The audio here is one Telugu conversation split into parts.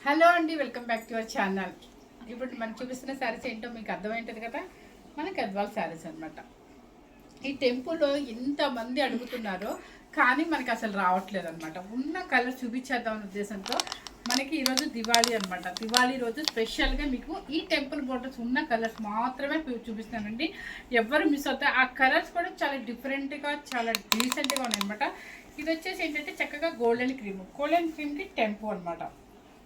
హలో అండి, welcome back to our channel. ఇప్పుడు మనం చూపిస్తున్న శారీస్ ఏంటో మీకు అర్థమైంటుంది కదా. మన గద్వాల్ శారీస్ అనమాట. ఈ టెంపుల్లో ఎంతమంది అడుగుతున్నారో కానీ మనకి అసలు రావట్లేదు అనమాట. ఉన్న కలర్ చూపించేద్దాం ఉద్దేశంతో మనకి ఈరోజు దివాళీ అనమాట. దివాళీ రోజు స్పెషల్గా మీకు ఈ టెంపుల్ బోర్డర్స్ ఉన్న కలర్స్ మాత్రమే చూపిస్తానండి. ఎవరు మిస్ అవుతాయి. ఆ కలర్స్ కూడా చాలా డిఫరెంట్గా చాలా డీసెంట్గా ఉన్నాయి అనమాట. ఇది వచ్చేసి ఏంటంటే చక్కగా గోల్డెన్ క్రీమ్కి టెంపు అనమాట.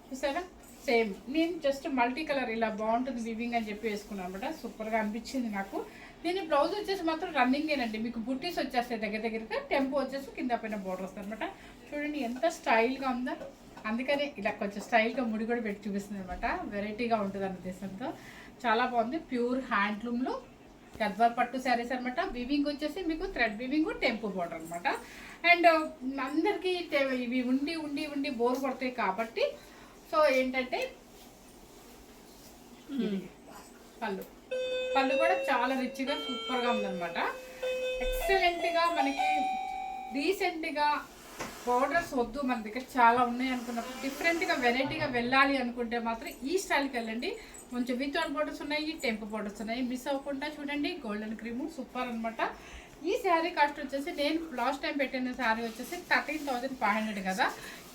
చూసారా, సేమ్ నేను జస్ట్ మల్టీ కలర్ ఇలా బాగుంటుంది వివింగ్ అని చెప్పి వేసుకున్నాను అనమాట. సూపర్గా అనిపించింది నాకు. దీని బ్లౌజ్ వచ్చేసి మాత్రం రన్నింగేనండి. మీకు బుట్టీస్ వచ్చేస్తాయి దగ్గరగా. టెంపో వచ్చేసి కింద పైన బోర్డర్ వస్తుంది అనమాట. చూడండి ఎంత స్టైల్గా ఉందో. అందుకని ఇలా కొంచెం స్టైల్గా ముడి కూడా పెట్టి చూపిస్తుంది అనమాట. వెరైటీగా ఉంటుంది అన్న ఉద్దేశంతో చాలా బాగుంది. ప్యూర్ హ్యాండ్లూమ్లో గద్వాల్ పట్టు శారీస్ అనమాట. వివింగ్ వచ్చేసి మీకు థ్రెడ్ వివింగ్ టెంపో బోర్డర్ అనమాట. అండ్ అందరికీ ఇవి ఉండి ఉండి ఉండి బోర్ పడతాయి కాబట్టి సో ఏంటంటే పళ్ళు కూడా చాలా రిచ్గా సూపర్గా ఉందన్నమాట. ఎక్సలెంట్గా మనకి డీసెంట్గా బోర్డర్స్ వద్దు, మన దగ్గర చాలా ఉన్నాయి అనుకున్నప్పుడు డిఫరెంట్గా వెరైటీగా వెళ్ళాలి అనుకుంటే మాత్రం ఈ స్టైల్కి వెళ్ళండి. కొంచెం వితౌట్ బోర్డర్స్ ఉన్నాయి, టెంపో బోర్డర్స్ ఉన్నాయి. మిస్ అవ్వకుండా చూడండి. గోల్డెన్ క్రీము సూపర్ అనమాట. ఈ శారీ కాస్ట్ వచ్చేసి నేను లాస్ట్ టైం పెట్టిన శారీ వచ్చేసి 13,500 కదా.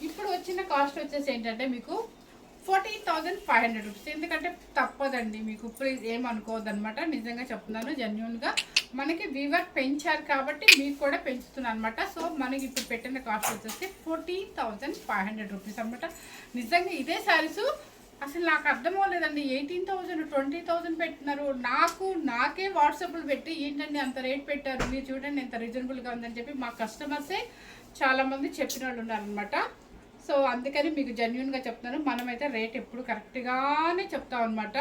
ఇప్పుడు వచ్చిన కాస్ట్ వచ్చేసి ఏంటంటే మీకు 14,500 రూపీస్. ఎందుకంటే తప్పదండి, మీకు ప్లీజ్ ఏమనుకోవద్దు అనమాట. నిజంగా చెప్తున్నాను, జెన్యున్గా మనకి వీవర్ పెంచారు కాబట్టి మీకు కూడా పెంచుతున్నాను అనమాట. సో మనకి ఇప్పుడు పెట్టిన కాస్ట్ వచ్చేసి 14,500 రూపీస్ అనమాట. నిజంగా ఇదే శారీస్ అసలు నాకు అర్థం అవ్వలేదండి. 18,000 20,000 పెట్టినారు. నాకే వాట్సాప్లు పెట్టి ఏంటండి అంత రేట్ పెట్టారు, మీరు చూడండి ఎంత రీజనబుల్గా ఉందని చెప్పి మా కస్టమర్సే చాలామంది చెప్పిన వాళ్ళు ఉన్నారనమాట. సో అందుకని మీకు జెన్యున్గా చెప్తున్నాను. మనమైతే రేట్ ఎప్పుడు కరెక్ట్గానే చెప్తాం అనమాట.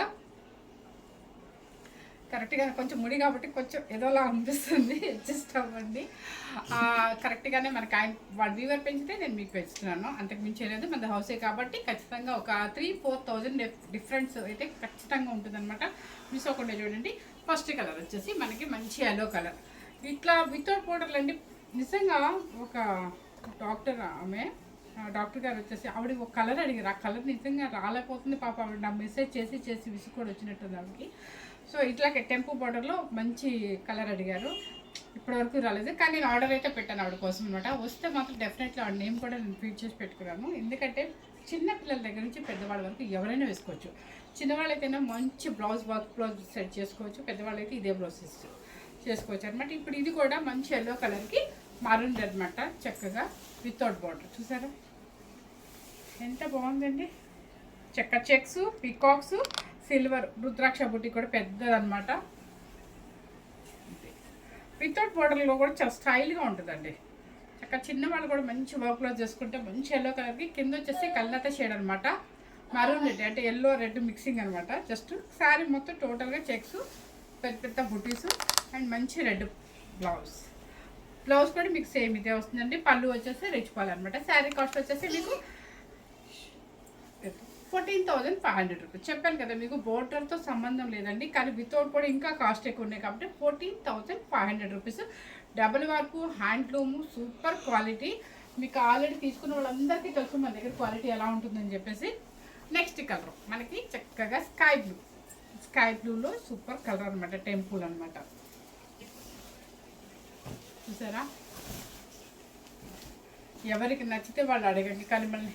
కరెక్ట్గా కొంచెం ముడి కాబట్టి కొంచెం ఏదోలా అనిపిస్తుంది, అడ్జస్ట్ అవ్వండి. కరెక్ట్గానే మనకి వాళ్ళ వీవర్ పెంచితే నేను మీకు పెంచుతున్నాను, అంతకు మించి లేదు. మన హౌసే కాబట్టి ఖచ్చితంగా ఒక 3-4,000 డిఫరెన్స్ అయితే ఖచ్చితంగా ఉంటుందన్నమాట. మిస్ అవ్వకుండా చూడండి. ఫస్ట్ కలర్ వచ్చేసి మనకి మంచి ఎల్లో కలర్, ఇట్లా వితౌట్ పౌడర్లు అండి. నిజంగా ఒక డాక్టర్ గారు వచ్చేసి ఆవిడ ఒక కలర్ అడిగారు. ఆ కలర్ నిజంగా రాలేకపోతుంది పాప. ఆవిడ నా మెసేజ్ చేసి విసుగు వచ్చినట్టుంది ఆవిడకి. సో ఇట్లా టెంపో బార్డర్లో మంచి కలర్ అడిగారు. ఇప్పటివరకు రాలేదు, కానీ నేను ఆర్డర్ అయితే పెట్టాను ఆవిడ కోసం అనమాట. వస్తే మాత్రం డెఫినెట్లీ ఆవిడ నేమ్ కూడా నేను ఫీడ్ చేసి పెట్టుకున్నాను. ఎందుకంటే చిన్న పిల్లల దగ్గర నుంచి పెద్దవాళ్ళ వరకు ఎవరైనా వేసుకోవచ్చు. చిన్నవాళ్ళైతేనే మంచి బ్లౌజ్ సెట్ చేసుకోవచ్చు, పెద్దవాళ్ళైతే ఇదే బ్లౌజ్ చేసుకోవచ్చు అనమాట. ఇప్పుడు ఇది కూడా మంచి ఎల్లో కలర్కి మారుంది అనమాట. చక్కగా వితౌట్ బార్డర్ చూసారా ఎంత బాగుందండి. చెక్స్, పీకాక్స్, సిల్వర్ రుద్రాక్ష బుట్టి కూడా పెద్దదన్నమాట. వితౌట్ బార్డర్లో కూడా చాలా స్టైల్గా ఉంటుందండి. చక్కగా చిన్నవాళ్ళు కూడా మంచి వర్క్లో చేసుకుంటే మంచి ఎల్లో కలర్కి కింద వచ్చేసి కళ్ళత షేడ్ అనమాట. మరూన్ రెడ్ అంటే ఎల్లో రెడ్ మిక్సింగ్ అనమాట. జస్ట్ శారీ మొత్తం టోటల్గా చెక్స్, పెద్ద బుటీస్ అండ్ మంచి రెడ్ బ్లౌజ్ కూడా మీకు సేమ్ ఇదే వస్తుందండి. పళ్ళు వచ్చేసి రిచ్ పళ్ళు అనమాట. శారీ కాస్ట్ వచ్చేసి మీకు 14,500 రూపీస్. చెప్పాను కదా మీకు బోర్డర్తో సంబంధం లేదండి, కానీ వితౌట్ కూడా ఇంకా కాస్ట్ ఎక్కువ ఉన్నాయి కాబట్టి 14,500 rupees. Double work handloom super quality. మీకు ఆల్రెడీ తీసుకున్న వాళ్ళందరికీ తెలుసు మన దగ్గర క్వాలిటీ ఎలా ఉంటుందని చెప్పేసి. నెక్స్ట్ కలర్ మనకి చక్కగా స్కై బ్లూలో సూపర్ కలర్ అనమాట. టెంపుల్ అనమాట. చూసారా, ఎవరికి నచ్చితే వాళ్ళు అడగండి. కానీ మళ్ళీ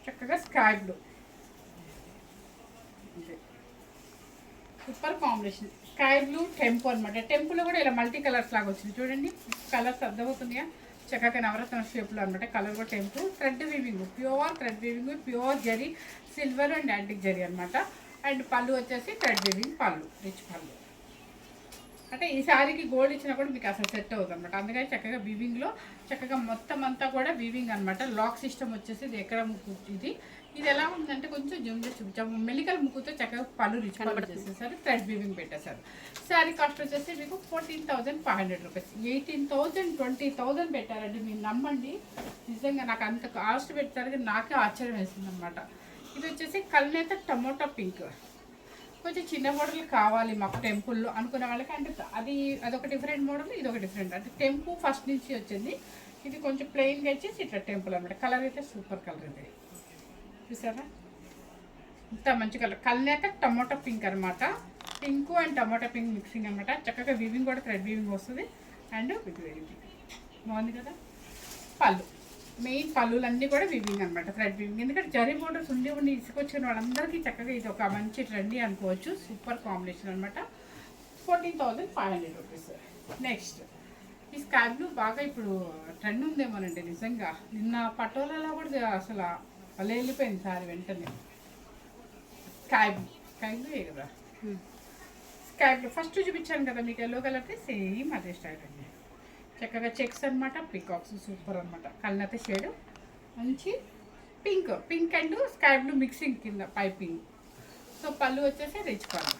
చక్కగా sky blue super combination. Sky blue టెంపు అనమాట. టెంపులో కూడా ఇలా మల్టీ కలర్స్ లాగా వచ్చింది చూడండి. కలర్స్ అర్థమవుతున్నాయా? చక్కగా నవరత్న షేప్లో అనమాట. కలర్ కూడా టెంపు. Thread weaving, pure thread weaving, pure zari, silver and antique zari అనమాట. అండ్ పళ్ళు వచ్చేసి థ్రెడ్ వీవింగ్ పళ్ళు, రిచ్ పళ్ళు. అంటే ఈ శారీకి గోల్డ్ ఇచ్చినా కూడా మీకు అసలు సెట్ అవుతుంది అనమాట. అందుకని చక్కగా వీవింగ్లో చక్కగా మొత్తం అంతా కూడా వీవింగ్ అనమాట. లాక్ సిస్టమ్ వచ్చేసి ఇది ఎక్కడ ముక్కు ఇది ఎలా ఉందంటే కొంచెం జూమ్ చేసి చూపించాము. మెలికల్ ముక్కుతో చక్కగా పళ్ళు రిచ్ పళ్ళు చేసేసారు, థ్రెడ్ వీవింగ్ పెట్టేశారు. శారీ కాస్ట్ వచ్చేసి మీకు 14,500 రూపీస్. 18,000 20,000 పెట్టారండి. మీరు నమ్మండి, నిజంగా నాకు అంత కాస్ట్ పెట్టారు నాకే ఆశ్చర్యం వేసింది అనమాట. ఇది వచ్చేసి కల్నేత టమోటా పింక్. కొంచెం చిన్న మోడల్ కావాలి మాకు టెంపుల్లో అనుకునే వాళ్ళకి. అంటే అదొక డిఫరెంట్ మోడల్, ఇది ఒక డిఫరెంట్. అంటే టెంపు ఫస్ట్ నుంచి వచ్చింది. ఇది కొంచెం ప్లెయిన్గా వచ్చేసి ఇట్లా టెంపుల్ అనమాట. కలర్ అయితే సూపర్ కలర్ ఇది. చూసారా ఇంత మంచి కలర్, కల్నేత టమాటో పింక్ అనమాట. Pink and tomato pink mixing అనమాట. చక్కగా వీవింగ్ కూడా థ్రెడ్ వీవింగ్ వస్తుంది. అండ్ ఇది వెరీ బాగుంది కదా. పళ్ళు, మెయిన్ పళ్ళులన్నీ కూడా వీవింగ్ అనమాట, థ్రెడ్ వీవింగ్. ఎందుకంటే జరీ బోర్డర్స్ ఉండి ఇసుకొచ్చిన వాళ్ళందరికీ చక్కగా ఇది ఒక మంచి ట్రెండీ అనుకోవచ్చు. సూపర్ కాంబినేషన్ అనమాట. 14,500 రూపీస్. నెక్స్ట్ ఈ స్కై బ్లూ బాగా ఇప్పుడు ట్రెండ్ ఉందేమోనండి నిజంగా. నిన్న పటోలాలో కూడా అసలు అలా వెళ్ళిపోయింది సార్ వెంటనే. స్కై బ్లూ కదా. స్కై బ్లూ ఫస్ట్ చూపించాను కదా మీకు, ఎల్లో కలర్కి సేమ్ అదే స్టైల్ అండి. చక్కగా చెక్స్ అనమాట, పికాక్స్ సూపర్ అనమాట. కల్నత షేడ్ మంచి pink and sky blue mixing కింద పైపింగ్. సో పళ్ళు వచ్చేసి రిచ్ పళ్ళు.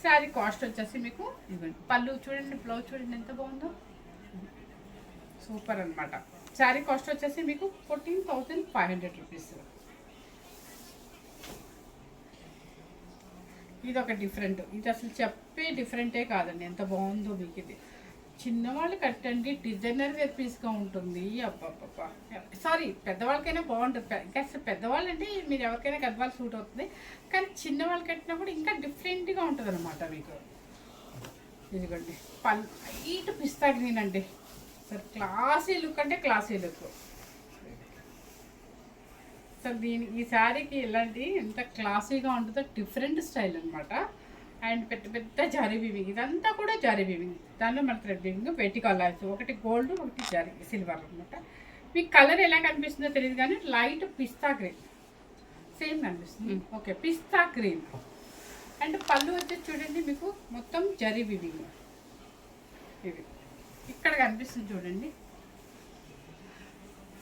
శారీ కాస్ట్ వచ్చేసి మీకు ఇవ్వండి. పళ్ళు చూడండి, బ్లౌజ్ చూడండి ఎంత బాగుందో, సూపర్ అనమాట. శారీ కాస్ట్ వచ్చేసి మీకు 14,500 రూపీస్. ఇది ఒక డిఫరెంట్, ఇది అసలు చెప్పే డిఫరెంటే కాదండి, ఎంత బాగుందో మీకు. ఇది చిన్నవాళ్ళు కట్టండి, డిజైనర్ వేర్ పీస్గా ఉంటుంది. అబ్బాబ్బా సారీ, పెద్దవాళ్ళకైనా బాగుంటుంది. ఇంకా పెద్దవాళ్ళు అంటే మీరు ఎవరికైనా గద్వాలు సూట్ అవుతుంది, కానీ చిన్నవాళ్ళు కట్టినప్పుడు ఇంకా డిఫరెంట్గా ఉంటుంది అనమాట మీకు. ఇదిగోండి పళ్ళు ఇటు పిస్తా గ్రీన్ అండి, సార్ క్లాసీ లుక్ అంటే క్లాసీ లుక్. సో ఈ శారీకి ఇలాంటి ఎంత క్లాసీగా ఉంటుందో, డిఫరెంట్ స్టైల్ అనమాట. అండ్ పెద్ద పెద్ద జరీ వీవింగ్, ఇదంతా కూడా జరీ వీవింగ్. దానిలో మన థ్రెడ్ వీవింగ్ పెట్టి కలర్స్, ఒకటి గోల్డ్ ఒకటి జరీ సిల్వర్ అనమాట. మీకు కలర్ ఎలా కనిపిస్తుందో తెలియదు కానీ లైట్ పిస్తా గ్రీన్ సేమ్ కనిపిస్తుంది. Okay, pista green. అండ్ పళ్ళు వచ్చేసి చూడండి మీకు మొత్తం జరీ వీవింగ్. ఇది ఇక్కడ కనిపిస్తుంది చూడండి.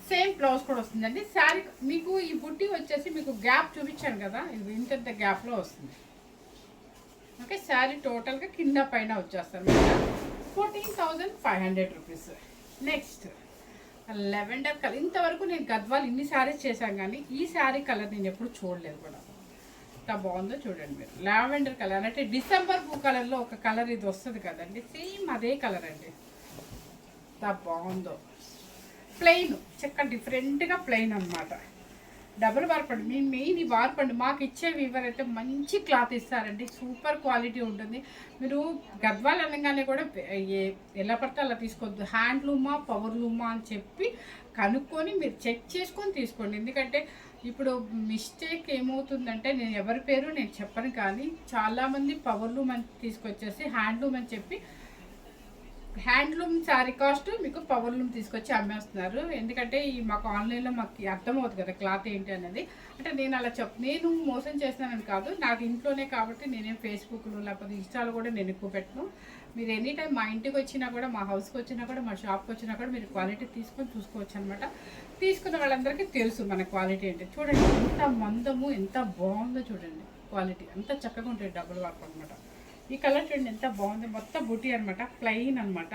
సేమ్ బ్లౌజ్ కూడా వస్తుందండి. శారీ మీకు ఈ బుట్టి వచ్చేసి మీకు గ్యాప్ చూపించాను కదా, ఇది ఇంత గ్యాప్లో వస్తుంది. ఓకే, శారీ టోటల్గా కింద పైన వచ్చేస్తాను. 14,500 రూపీస్. Next lavender colour. ఇంతవరకు నేను గద్వాలు ఇన్ని శారీస్ చేశాను కానీ ఈ శారీ కలర్ నేను ఎప్పుడు చూడలేదు కూడా. ఎంత బాగుందో చూడండి మీరు. లావెండర్ కలర్ అంటే డిసెంబర్ పూ కలర్లో ఒక కలర్ ఇది వస్తుంది కదండి, సేమ్ అదే కలర్ అండి. ఎంత బాగుందో. ప్లెయిన్ చక్క డిఫరెంట్గా ప్లెయిన్ అనమాట. డబుల్ వార్పండి, మీ మెయిన్ ఈ వార్పండి మాకు ఇచ్చే వీవర్ అయితే మంచి క్లాత్ ఇస్తారండి, సూపర్ క్వాలిటీ ఉంటుంది. మీరు గద్వాల్ అనగానే కూడా ఎలా పడితే అలా తీసుకోవద్దు. హ్యాండ్లూమా పవర్లూమా అని చెప్పి కనుక్కొని మీరు చెక్ చేసుకొని తీసుకోండి. ఎందుకంటే ఇప్పుడు మిస్టేక్ ఏమవుతుందంటే, నేను ఎవరి పేరు నేను చెప్పను కానీ చాలామంది పవర్లూమ్ అని తీసుకొచ్చేసి హ్యాండ్లూమ్ అని చెప్పి హ్యాండ్లూమ్ శారీ కాస్ట్ మీకు పవర్లూమ్ తీసుకొచ్చి అమ్మేస్తున్నారు. ఎందుకంటే ఈ మాకు ఆన్లైన్లో మాకు అర్థమవుతుంది కదా క్లాత్ ఏంటి అనేది. అంటే నేను అలా నేను మోసం చేస్తున్నానని కాదు, నాకు ఇంట్లోనే కాబట్టి నేనేం ఫేస్బుక్లో లేకపోతే ఇన్స్టాలో కూడా నేను ఎక్కువ పెట్టను. మీరు ఎనీ టైం మా ఇంటికి వచ్చినా కూడా, మా హౌస్కి వచ్చినా కూడా, మా షాప్కి వచ్చినా కూడా మీరు క్వాలిటీ తీసుకొని చూసుకోవచ్చు అనమాట. తీసుకున్న వాళ్ళందరికీ తెలుసు మన క్వాలిటీ ఏంటి. చూడండి ఎంత మందము, ఎంత బాగుందో చూడండి. క్వాలిటీ అంత చక్కగా ఉంటుంది. డబుల్ వర్క్ అనమాట. ఈ కలర్ చూడండి ఎంత బాగుంది. మొత్తం బూటీ అనమాట, ప్లెయిన్ అనమాట.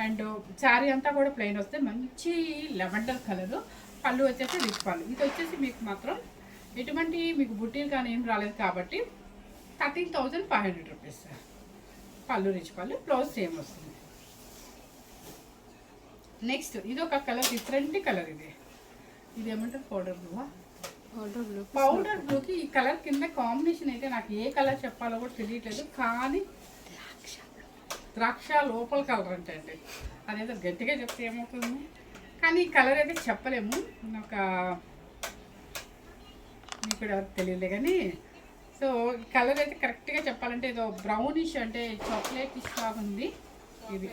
అండ్ శారీ అంతా కూడా ప్లెయిన్ వస్తే మంచి లెవెండర్ కలరు. పళ్ళు వచ్చేసి రిచ్ పళ్ళు. ఇది వచ్చేసి మీకు మాత్రం ఎటువంటి మీకు బుట్టీలు కానీ ఏం రాలేదు కాబట్టి 13,500 రూపీస్. పళ్ళు రిచ్ పళ్ళు, బ్లౌజ్ సేమ్ వస్తుంది. నెక్స్ట్ ఇది ఒక కలర్, డిఫరెంట్ కలర్. ఇది ఏమంటారు, పౌడర్ బ్లూ. పౌడర్ బ్లూకి ఈ కలర్ కింద కాంబినేషన్ అయితే నాకు ఏ కలర్ చెప్పాలో కూడా తెలియట్లేదు, కానీ ద్రాక్ష లోపల కలర్ అంటే అండి, అదేదో గట్టిగా చెప్తే ఏమవుతుంది, కానీ ఈ కలర్ అయితే చెప్పలేము. ఒక మీకు ఎవరికి తెలియలే కానీ. సో కలర్ అయితే కరెక్ట్గా చెప్పాలంటే ఏదో బ్రౌనిష్ అంటే చాక్లెట్ ఇష్టం ఉంది. ఇది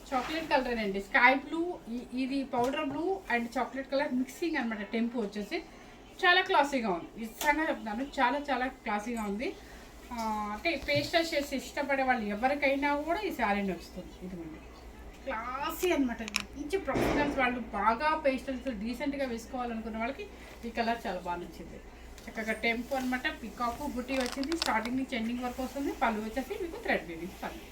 చాక్లెట్ కలర్ అండి, స్కై బ్లూ. ఇది powder blue and chocolate colour mixing అనమాట. టెంపు వచ్చేసి చాలా క్లాసీగా ఉంది, ఇష్టంగా చెప్తాను. చాలా చాలా క్లాసీగా ఉంది. అంటే పేస్టల్ షేడ్స్ ఇష్టపడే వాళ్ళు ఎవరికైనా కూడా ఈ శారీ నచ్చుతుంది. ఇదిగోండి క్లాసీ అనమాట. మంచి ప్రొఫెషనల్స్ వాళ్ళు బాగా పేస్టల్స్ డీసెంట్గా వేసుకోవాలనుకున్న వాళ్ళకి ఈ కలర్ చాలా బాగా నచ్చింది. చక్కగా టెంపు అనమాట, పికాకు బుట్టి వచ్చింది. స్టార్టింగ్ నుంచి ఎండింగ్ వరకు వస్తుంది. పళ్ళు వచ్చేసి మీకు థ్రెడ్ వీవింగ్ పళ్ళు.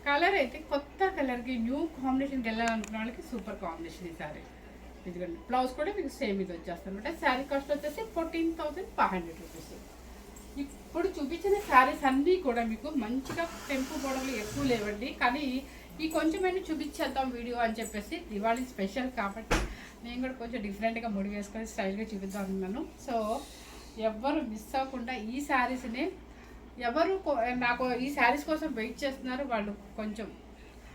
కలర్ అయితే కొత్త కలర్కి న్యూ కాంబినేషన్కి వెళ్ళాలనుకున్న వాళ్ళకి సూపర్ కాంబినేషన్ ఈ శారీ. ఇదిగోండి బ్లౌజ్ కూడా మీకు సేమ్ ఇది వచ్చేస్తుంది అనమాట. శారీ కాస్ట్ వచ్చేసి 14,500 రూపీస్. ఇప్పుడు చూపించిన శారీస్ అన్నీ కూడా మీకు మంచిగా టెంపు బోర్డర్లు ఎక్కువ లేవండి, కానీ ఈ కొంచెమైనా చూపించేద్దాం వీడియో అని చెప్పేసి దివాళీ స్పెషల్ కాబట్టి నేను కూడా కొంచెం డిఫరెంట్గా ముడి వేసుకొని స్టైల్గా చూపిద్దాం అన్నాను. సో ఎవ్వరు మిస్ అవ్వకుండా ఈ శారీస్ని ఎవరు నాకు ఈ శారీస్ కోసం వెయిట్ చేస్తున్నారు వాళ్ళు కొంచెం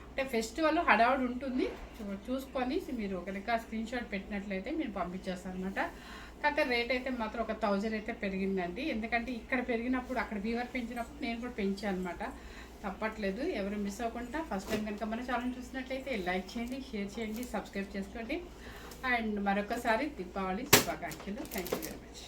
అంటే ఫెస్టివల్ హడావుడి ఉంటుంది చూసుకొని మీరు కనుక స్క్రీన్ షాట్ పెట్టినట్లయితే మీరు పంపించేస్తాను అనమాట. కాకపోతే రేట్ అయితే మాత్రం ఒక 1000 అయితే పెరిగిందండి. ఎందుకంటే ఇక్కడ పెరిగినప్పుడు అక్కడ వీవర్ పెంచినప్పుడు నేను కూడా పెంచాను అనమాట. తప్పట్లేదు. ఎవరు మిస్ అవ్వకుండా ఫస్ట్ టైం కనుక మన ఛానల్ చూసినట్లయితే లైక్ చేయండి, షేర్ చేయండి, సబ్స్క్రైబ్ చేసుకోండి. అండ్ మరొకసారి దీపావళి శుభాకాంక్షలు. Thank you very much.